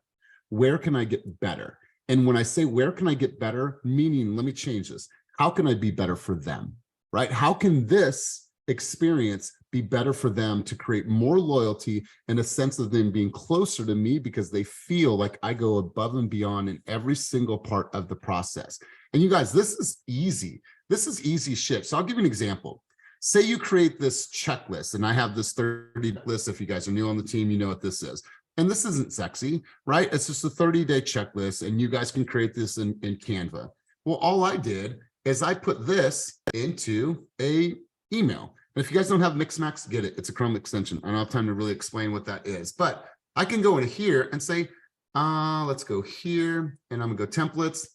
S1: where can I get better? And when I say, where can I get better? Meaning, let me change this. How can I be better for them, right? How can this experience be better for them to create more loyalty and a sense of them being closer to me because they feel like I go above and beyond in every single part of the process? And you guys, this is easy. This is easy shit. So I'll give you an example. Say you create this checklist, and I have this 30 list. If you guys are new on the team, you know what this is. And this isn't sexy, right? It's just a 30-day checklist, and you guys can create this in Canva. Well, all I did is I put this into a email. And if you guys don't have Mixmax, get it. It's a Chrome extension. I don't have time to really explain what that is, but I can go into here and say, let's go here, and I'm gonna go templates,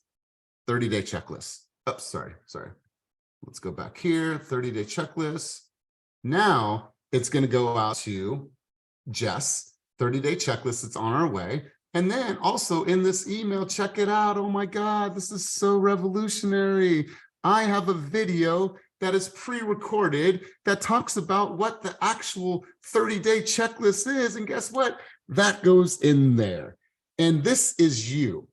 S1: 30-day checklist. Oh, sorry. Let's go back here, 30-day checklist. Now it's gonna go out to Jess, 30-day checklist. It's on our way. And then also in this email, check it out. Oh my God, this is so revolutionary. I have a video that is pre-recorded that talks about what the actual 30-day checklist is. And guess what? That goes in there. And this is you.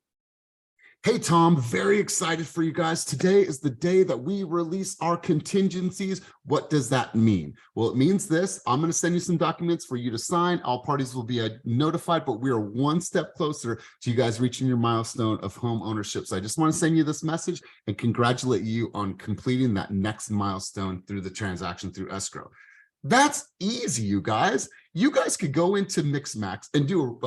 S1: Hey, Tom, very excited for you guys. Today is the day that we release our contingencies. What does that mean? Well, it means this. I'm going to send you some documents for you to sign. All parties will be notified, but we are one step closer to you guys reaching your milestone of home ownership. So I just want to send you this message and congratulate you on completing that next milestone through the transaction through escrow. That's easy, you guys. You guys could go into Mixmax and do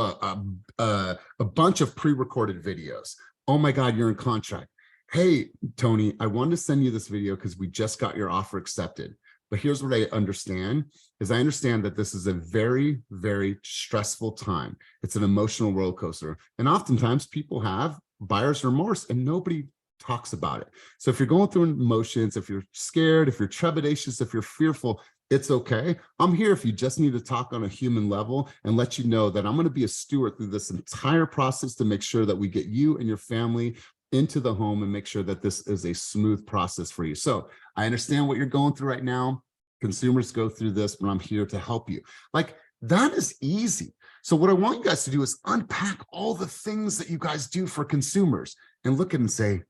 S1: a bunch of pre-recorded videos. Oh my God, you're in contract. Hey, Tony, I wanted to send you this video because we just got your offer accepted. But here's what I understand is I understand that this is a very, very stressful time. It's an emotional roller coaster. And oftentimes people have buyer's remorse and nobody talks about it. So if you're going through emotions, if you're scared, if you're trepidatious, if you're fearful, it's okay. I'm here if you just need to talk on a human level and let you know that I'm going to be a steward through this entire process to make sure that we get you and your family into the home and make sure that this is a smooth process for you. So I understand what you're going through right now. Consumers go through this, but I'm here to help you. Like, that is easy. So what I want you guys to do is unpack all the things that you guys do for consumers and look at it and say,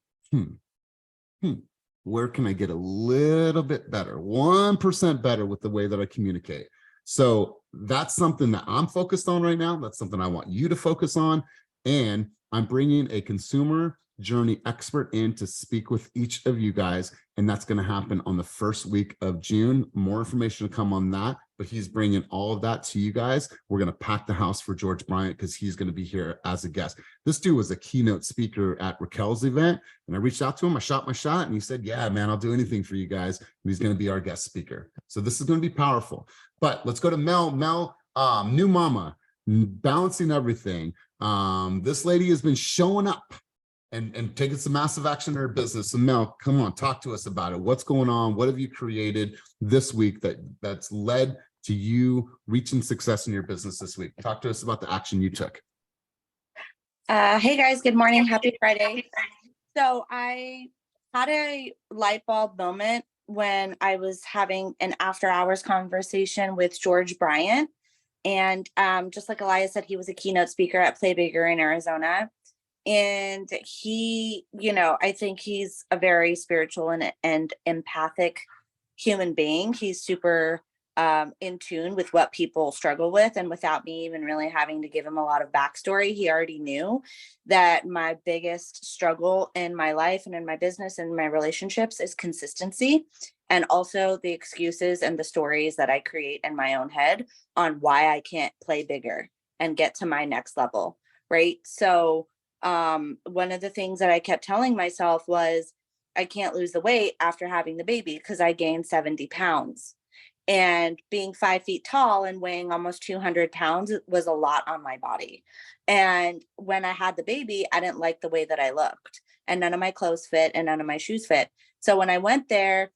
S1: where can I get a little bit better, 1% better with the way that I communicate? So that's something that I'm focused on right now. That's something I want you to focus on. And I'm bringing a consumer journey expert in to speak with each of you guys. And that's going to happen on the first week of June. More information to come on that, but he's bringing all of that to you guys. We're going to pack the house for George Bryant because he's going to be here as a guest. This dude was a keynote speaker at Raquel's event. And I reached out to him. I shot my shot and he said, yeah, man, I'll do anything for you guys. And he's going to be our guest speaker. So this is going to be powerful. But let's go to Mel. Mel, new mama, balancing everything. This lady has been showing up and taking some massive action in her business. So Mel, come on, talk to us about it. What's going on? What have you created this week that's led to you reaching success in your business this week? Talk to us about the action you took.
S8: Hey guys, good morning. Happy Friday. So I had a light bulb moment when I was having an after hours conversation with George Bryant. And just like Elias said, he was a keynote speaker at Play Bigger in Arizona. And he, I think he's a very spiritual and empathic human being. He's super in tune with what people struggle with. And without me even really having to give him a lot of backstory, he already knew that my biggest struggle in my life and in my business and my relationships is consistency. And also the excuses and the stories that I create in my own head on why I can't play bigger and get to my next level. Right. So one of the things that I kept telling myself was I can't lose the weight after having the baby because I gained 70 pounds. And being 5 feet tall and weighing almost 200 pounds was a lot on my body. And when I had the baby, I didn't like the way that I looked, and none of my clothes fit and none of my shoes fit. So when I went there,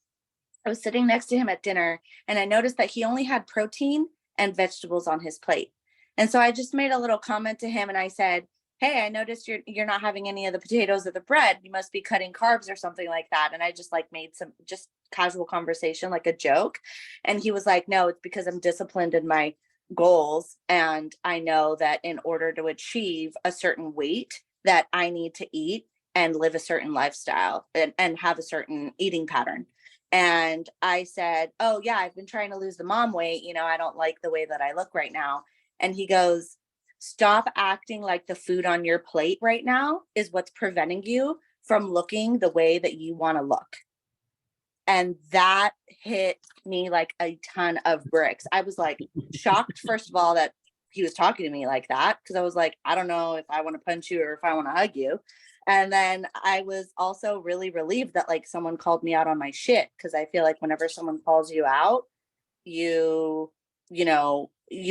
S8: I was sitting next to him at dinner and I noticed that he only had protein and vegetables on his plate. And so I just made a little comment to him and I said, hey, I noticed you're not having any of the potatoes or the bread. You must be cutting carbs or something like that. And I just made some just casual conversation, like a joke. And he was like, no, it's because I'm disciplined in my goals. And I know that in order to achieve a certain weight that I need to eat and live a certain lifestyle and have a certain eating pattern. And I said, oh yeah, I've been trying to lose the mom weight. I don't like the way that I look right now. And he goes, stop acting like the food on your plate right now is what's preventing you from looking the way that you want to look. And that hit me like a ton of bricks. I was like shocked, first of all, that he was talking to me like that, because I was like, I don't know if I want to punch you or if I want to hug you. And then I was also really relieved that someone called me out on my shit, because I feel like whenever someone calls you out, you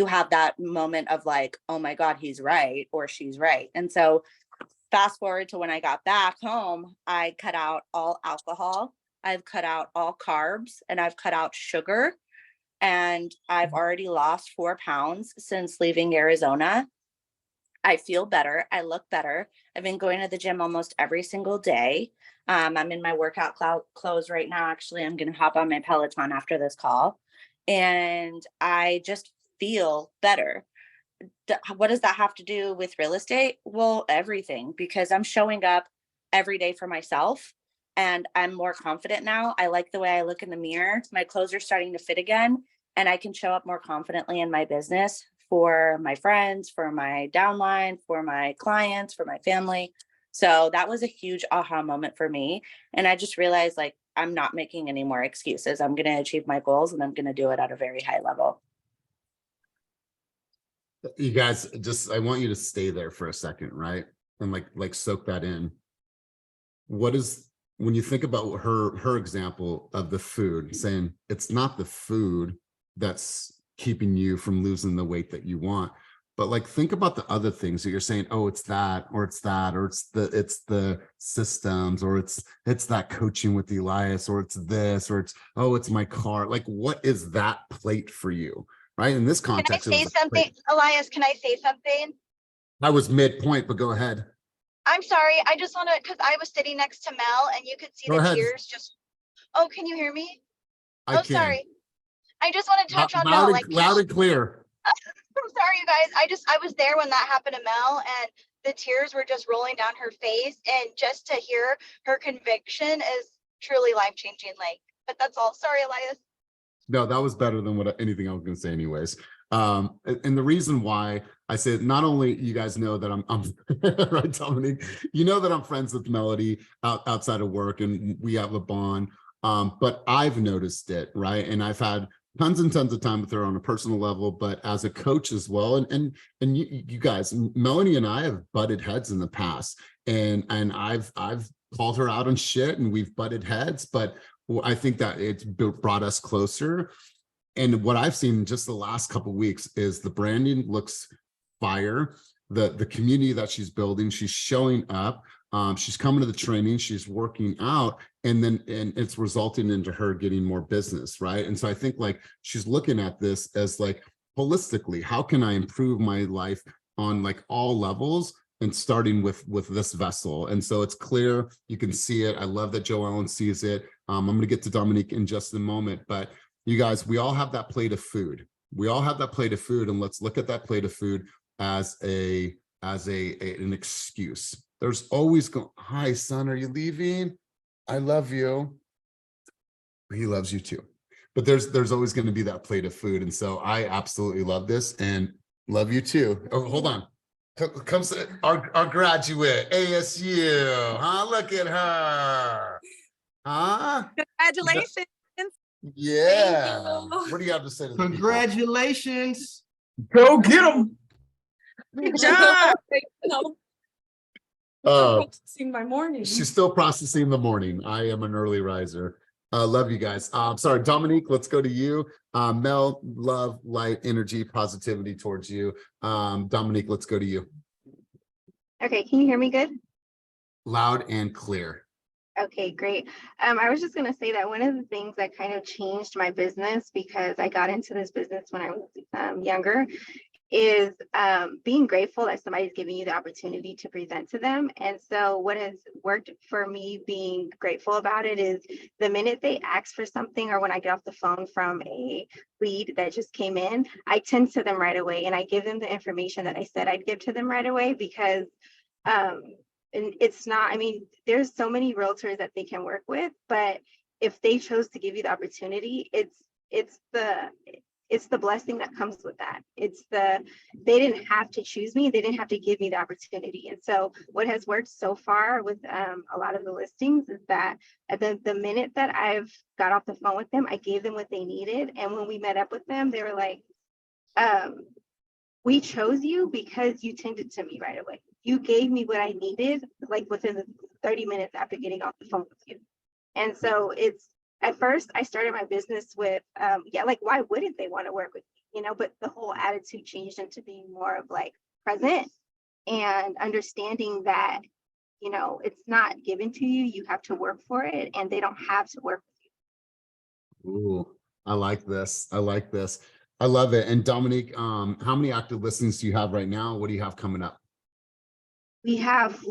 S8: have that moment of oh my God, he's right or she's right. And so fast forward to when I got back home, I cut out all alcohol. I've cut out all carbs and I've cut out sugar. And I've already lost 4 pounds since leaving Arizona. I feel better. I look better. I've been going to the gym almost every single day. I'm in my workout clothes right now. Actually, I'm going to hop on my Peloton after this call. And I just feel better. What does that have to do with real estate? Well, everything, because I'm showing up every day for myself and I'm more confident now. I like the way I look in the mirror. My clothes are starting to fit again and I can show up more confidently in my business for my friends, for my downline, for my clients, for my family. So that was a huge aha moment for me. And I just realized I'm not making any more excuses. I'm going to achieve my goals and I'm going to do it at a very high level.
S1: You guys, I want you to stay there for a second, right? And soak that in. What is when you think about her example of the food, saying it's not the food that's keeping you from losing the weight that you want, but like think about the other things that you're saying, oh, it's that, or it's that, or it's the systems, or it's that coaching with Elias, or it's this, or it's, oh, it's my car. Like, what is that plate for you? Right. In this
S9: Can I
S1: context, it
S9: say
S1: was a
S9: something?
S1: plate.
S9: Elias, can I say something?
S1: I was midpoint, but go ahead.
S9: I'm sorry. I just want to, because I was sitting next to Mel and you could see
S1: Go
S9: the
S1: ahead.
S9: tears just, oh, can you hear me?
S1: I
S9: Oh,
S1: can.
S9: sorry. I just want to touch on Mel. Like,
S1: Loud and clear.
S9: I'm sorry, you guys. I was there when that happened to Mel and the tears were just rolling down her face. And just to hear her conviction is truly life-changing. Like, but that's all. Sorry, Elias.
S1: No, that was better than what anything I was going to say anyways. And the reason why I say, not only you guys know that I'm right, Dominique, you know that I'm friends with Melody outside of work and we have a bond. But I've noticed it, right? And I've had tons and tons of time with her on a personal level, but as a coach as well. And you guys, Melanie and I have butted heads in the past, and I've called her out on shit and we've butted heads, but I think that it's brought us closer. And what I've seen just the last couple of weeks is the branding looks fire. The community that she's building, she's showing up. She's coming to the training, she's working out, and it's resulting into her getting more business, right? And so I think like she's looking at this as like holistically, how can I improve my life on like all levels, and starting with this vessel. And so it's clear, you can see it. I love that Joe Ellen sees it. I'm going to get to Dominique in just a moment, but you guys, we all have that plate of food. We all have that plate of food, and let's look at that plate of food as an excuse. There's always hi son, are you leaving? I love you. He loves you too. But there's always going to be that plate of food. And so I absolutely love this and love you too. Oh, hold on. Comes our graduate, ASU. Huh? Look at her. Huh?
S10: Congratulations.
S1: Yeah.
S10: Thank you.
S1: What do you have to say to the people?
S2: Congratulations.
S1: Go get them.
S10: Good job.
S11: Processing my morning.
S1: She's still processing the morning. I am an early riser. Love you guys. Sorry, Dominique, let's go to you. Mel, love, light, energy, positivity towards you. Dominique, let's go to you.
S12: Okay, can you hear me good?
S1: Loud and clear.
S12: Okay, great. I was just going to say that one of the things that kind of changed my business, because I got into this business when I was younger, is being grateful that somebody's giving you the opportunity to present to them. And so what has worked for me being grateful about it is the minute they ask for something, or when I get off the phone from a lead that just came in, I tend to them right away and I give them the information that I said I'd give to them right away, because and it's not, I mean, there's so many realtors that they can work with, but if they chose to give you the opportunity, it's the blessing that comes with that. They didn't have to choose me. They didn't have to give me the opportunity. And so what has worked so far with a lot of the listings is that at the minute that I've got off the phone with them, I gave them what they needed. And when we met up with them, they were like, we chose you because you tended to me right away. You gave me what I needed, like within the 30 minutes after getting off the phone with you. And so at first I started my business with, like, why wouldn't they want to work with me? But the whole attitude changed into being more of like present and understanding that, it's not given to you. You have to work for it, and they don't have to work with you.
S1: Ooh, I like this. I like this. I love it. And Dominique, how many active listings do you have right now? What do you have coming up?
S12: We have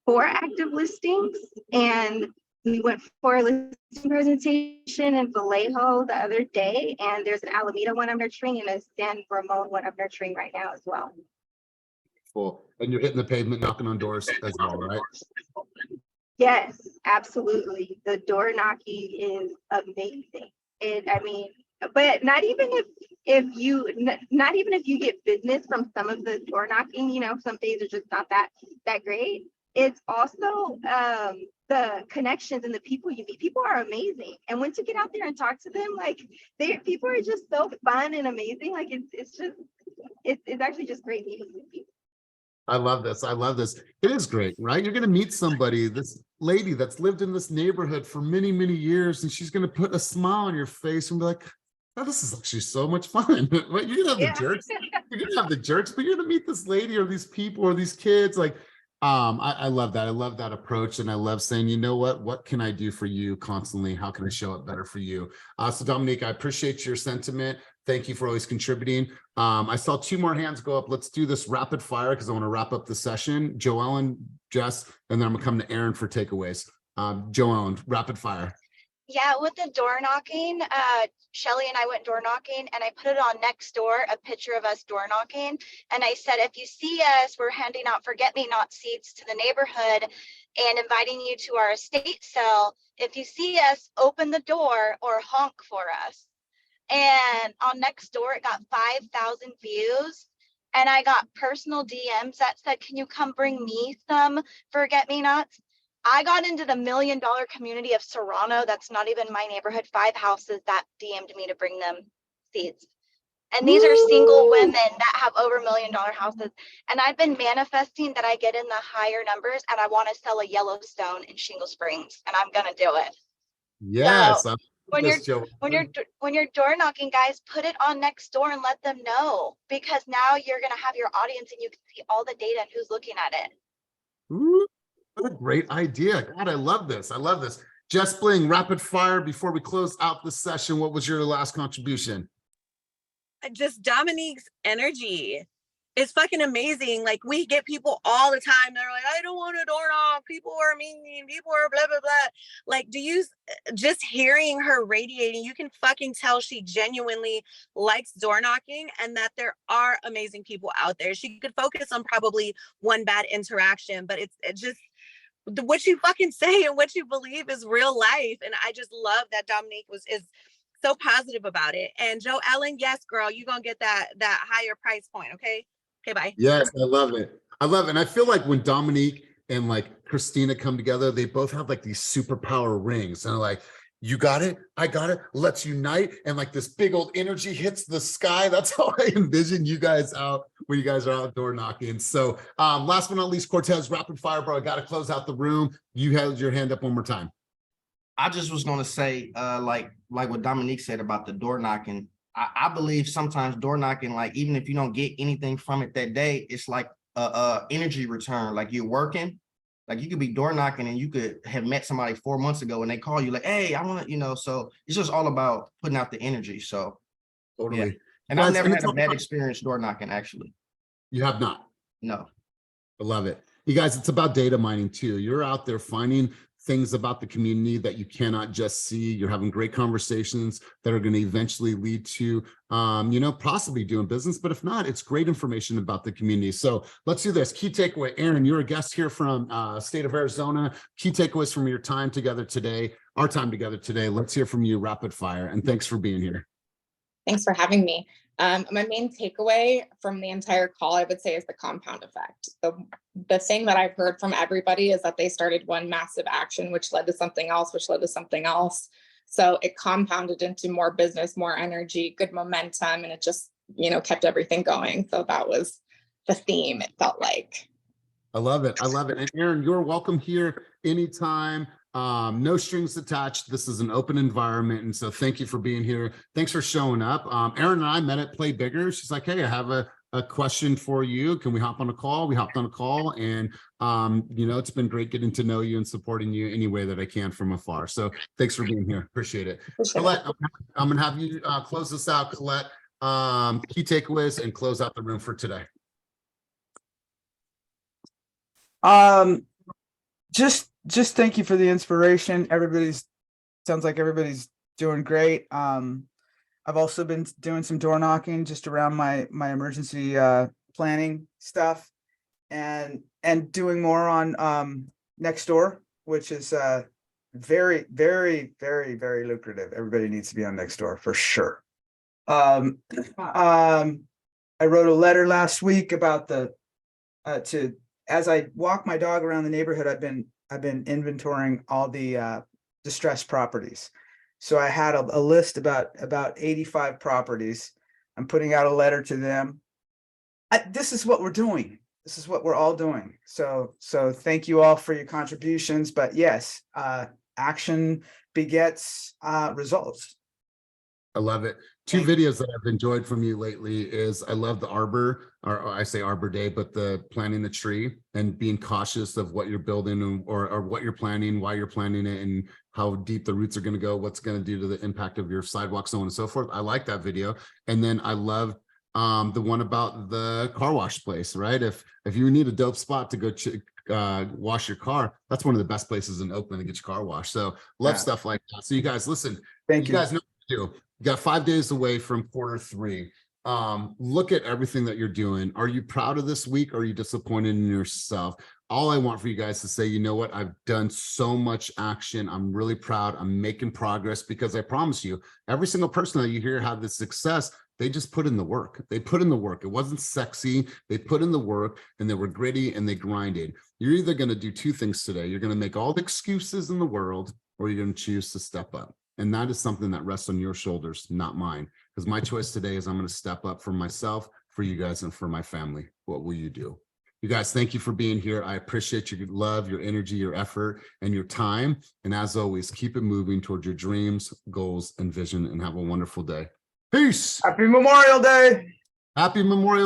S12: 4 active listings, and we went for a listing presentation in Vallejo the other day, and there's an Alameda one I'm nurturing and a San Ramon one I'm nurturing right now as well.
S1: Cool. And you're hitting the pavement, knocking on doors as well, right?
S12: Yes, absolutely. The door knocking is amazing. And I mean, but not even if you get business from some of the door knocking, some days are just not that great. It's also the connections and the people you meet. People are amazing, and once you get out there and talk to them, like people are just so fun and amazing. Like it's actually just great meeting with people.
S1: I love this. I love this. It is great, right? You're going to meet somebody, this lady that's lived in this neighborhood for many, many years, and she's going to put a smile on your face and be like, oh, this is actually so much fun. Right? You're going to have the jerks. You're going to have the jerks, but you're going to meet this lady or these people or these kids. Like, I love that. I love that approach. And I love saying, you know what can I do for you constantly? How can I show up better for you? So Dominique, I appreciate your sentiment. Thank you for always contributing. I saw 2 more hands go up. Let's do this rapid fire because I want to wrap up the session. Joellen, Jess, and then I'm gonna come to Aaron for takeaways. Joellen, rapid fire.
S9: Yeah, with the door knocking, Shelly and I went door knocking and I put it on next door, a picture of us door knocking. And I said, if you see us, we're handing out forget-me-not seats to the neighborhood and inviting you to our estate sale. If you see us, open the door or honk for us. And on next door, it got 5,000 views. And I got personal DMs that said, can you come bring me some forget-me-nots? I got into the $1 million community of Serrano. That's not even my neighborhood. 5 houses that DM'd me to bring them seeds. And these are single women that have over $1 million houses. And I've been manifesting that I get in the higher numbers and I want to sell a Yellowstone in Shingle Springs and I'm going to do it.
S1: Yes.
S9: So when you're door knocking, guys, put it on next door and let them know, because now you're going to have your audience and you can see all the data and who's looking at it.
S1: Ooh, what a great idea. God, I love this. I love this. Jess Bling, rapid fire before we close out the session. What was your last contribution?
S10: Just Dominique's energy is fucking amazing. Like, we get people all the time that are like, I don't want to door knock. People are mean. People are blah, blah, blah. Like, just hearing her radiating, you can fucking tell she genuinely likes door knocking and that there are amazing people out there. She could focus on probably one bad interaction, but it just, what you fucking say and what you believe is real life. And I just love that Dominique is so positive about it. And Joe Ellen, yes, girl, you're gonna get that higher price point. Okay, bye.
S1: Yes, I love it. I love it. And I feel like when Dominique and like Christina come together, they both have like these superpower rings. And they're like, you got it, I got it, let's unite. And like this big old energy hits the sky. That's how I envision you guys out when you guys are outdoor knocking. So last but not least, Cortez, rapid fire, bro. I got to close out the room. You held your hand up one more time.
S2: I just was gonna say, like what Dominique said about the door knocking. I believe sometimes door knocking, like even if you don't get anything from it that day, it's like a energy return. Like you're working, like you could be door knocking and you could have met somebody 4 months ago and they call you like, hey, I want to, so it's just all about putting out the energy. So
S1: Totally.
S2: yeah. And I've never had a bad experience door knocking, actually.
S1: You have not?
S2: No.
S1: I love it. You guys, it's about data mining too. You're out there finding things about the community that you cannot just see. You're having great conversations that are going to eventually lead to, possibly doing business. But if not, it's great information about the community. So let's do this. Key takeaway. Aaron, you're a guest here from state of Arizona. Key takeaways from your time together today, our time together today. Let's hear from you, rapid fire. And thanks for being here.
S11: Thanks for having me. My main takeaway from the entire call, I would say, is the compound effect. The thing that I've heard from everybody is that they started one massive action, which led to something else, which led to something else. So it compounded into more business, more energy, good momentum, and it just, kept everything going. So that was the theme, it felt like.
S1: I love it. I love it. And Aaron, you're welcome here anytime. No strings attached. This is an open environment. And so thank you for being here. Thanks for showing up. Aaron and I met at Play Bigger. She's like, hey, I have a question for you. Can we hop on a call? We hopped on a call and, it's been great getting to know you and supporting you any way that I can from afar. So thanks for being here. Appreciate it. Colette, I'm going to have you close this out, Colette. Key takeaways and close out the room for today.
S13: Just thank you for the inspiration. Sounds like everybody's doing great. I've also been doing some door knocking just around my emergency planning stuff and doing more on next door, which is very, very, very, very lucrative. Everybody needs to be on next door for sure. I wrote a letter last week about as I walk my dog around the neighborhood, I've been inventorying all the distressed properties. So I had a list about 85 properties. I'm putting out a letter to them. This is what we're doing. this is what we're all doing. So thank you all for your contributions. But yes, action begets results.
S1: I love it. Two videos that I've enjoyed from you lately is I love the Arbor, or I say Arbor Day, but the planting the tree and being cautious of what you're building or what you're planning, why you're planting it, and how deep the roots are going to go, what's going to do to the impact of your sidewalk, so on and so forth. I like that video. And then I love the one about the car wash place, right? If you need a dope spot to go wash your car, that's one of the best places in Oakland to get your car washed. So love stuff like that. So you guys, listen,
S13: Thank you.
S1: guys know what to do. You got 5 days away from Q3. Look at everything that you're doing. Are you proud of this week? Or are you disappointed in yourself? All I want for you guys to say, you know what? I've done so much action. I'm really proud. I'm making progress, because I promise you, every single person that you hear have this success, they just put in the work. They put in the work. It wasn't sexy. They put in the work, and they were gritty, and they grinded. You're either going to do two things today. You're going to make all the excuses in the world, or you're going to choose to step up. And that is something that rests on your shoulders, not mine. Because my choice today is I'm going to step up for myself, for you guys, and for my family. What will you do? You guys, thank you for being here. I appreciate your love, your energy, your effort, and your time. And as always, keep it moving towards your dreams, goals, and vision, and have a wonderful day. Peace.
S13: Happy Memorial Day.
S1: Happy Memorial